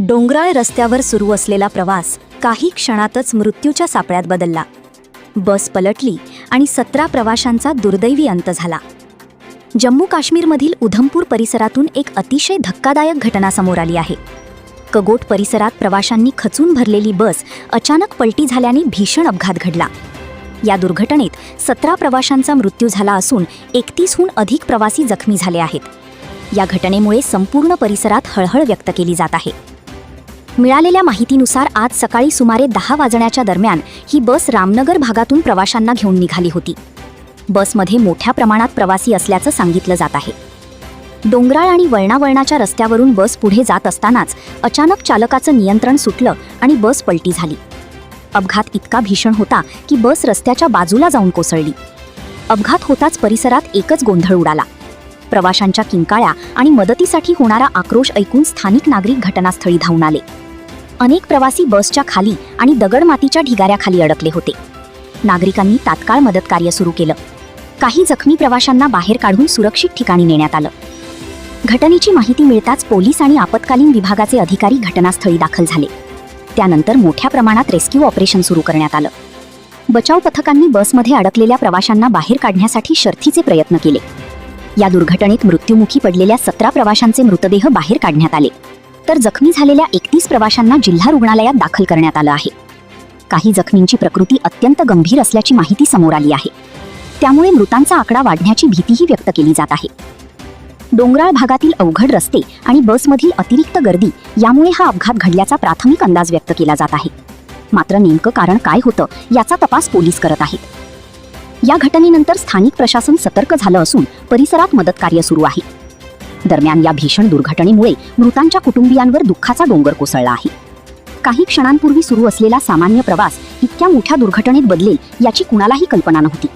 डोंगराळ रस्त्यावर सुरू असलेला प्रवास काही क्षणातच मृत्यूच्या सापळ्यात बदलला. बस पलटली आणि 17 प्रवाशांचा दुर्दैवी अंत झाला. जम्मू काश्मीरमधील उधमपूर परिसरातून एक अतिशय धक्कादायक घटना समोर आली आहे. कगोट परिसरात प्रवाशांनी खचून भरलेली बस अचानक पलटी झाल्याने भीषण अपघात घडला. या दुर्घटनेत 17 प्रवाशांचा मृत्यू झाला असून 31हून अधिक प्रवासी जखमी झाले आहेत. या घटनेमुळे संपूर्ण परिसरात हळहळ व्यक्त केली जात आहे. मिळालेल्या माहितीनुसार आज सकाळी सुमारे 10 वाजण्याच्या दरम्यान ही बस रामनगर भागातून प्रवाशांना घेऊन निघाली होती. बसमध्ये मोठ्या प्रमाणात प्रवासी असल्याचं सांगितलं जात आहे. डोंगराळ आणि वळणावळणाच्या रस्त्यावरून बस पुढे जात असतानाच अचानक चालकाचं नियंत्रण सुटलं आणि बस पलटी झाली. अपघात इतका भीषण होता की बस रस्त्याच्या बाजूला जाऊन कोसळली. अपघात होताच परिसरात एकच गोंधळ उडाला. प्रवाशांच्या किंकाळ्या आणि मदतीसाठी होणारा आक्रोश ऐकून स्थानिक नागरिक घटनास्थळी धावून आले. अनेक प्रवासी बसच्या खाली आणि दगडमातीच्या ढिगाऱ्याखाली अडकले होते. नागरिकांनी तात्काळ मदतकार्य सुरू केलं. काही जखमी प्रवाशांना बाहेर काढून सुरक्षित ठिकाणी नेण्यात आलं. घटनेची माहिती मिळताच पोलीस आणि आपत्कालीन विभागाचे अधिकारी घटनास्थळी दाखल झाले. त्यानंतर मोठ्या प्रमाणात रेस्क्यू ऑपरेशन सुरू करण्यात आलं. बचाव पथकांनी बसमध्ये अडकलेल्या प्रवाशांना बाहेर काढण्यासाठी शर्थीचे प्रयत्न केले. या दुर्घटनेत मृत्युमुखी पडलेल्या 17 प्रवाशांचे मृतदेह बाहेर काढण्यात आले, तर जखमी झालेल्या 31 प्रवाशांना जिल्हा रुग्णालयात दाखल करण्यात आलं आहे. काही जखमींची प्रकृती अत्यंत गंभीर असल्याची माहिती समोर आली आहे. त्यामुळे मृतांचा आकडा वाढण्याची भीतीही व्यक्त केली जात आहे. डोंगराळ भागातील अवघड रस्ते आणि बसमधील अतिरिक्त गर्दी यामुळे हा अपघात घडल्याचा प्राथमिक अंदाज व्यक्त केला जात आहे. मात्र नेमकं कारण काय होतं याचा तपास पोलीस करत आहेत. या घटनेनंतर स्थानिक प्रशासन सतर्क झालं असून परिसरात मदतकार्य सुरू आहे. दरम्यान या भीषण दुर्घटनेमुळे मृतांच्या कुटुंबियांवर दुःखाचा डोंगर कोसळला आहे. काही क्षणांपूर्वी सुरू असलेला सामान्य प्रवास इतक्या मोठ्या दुर्घटनेत बदलेल याची कुणालाही कल्पना नव्हती.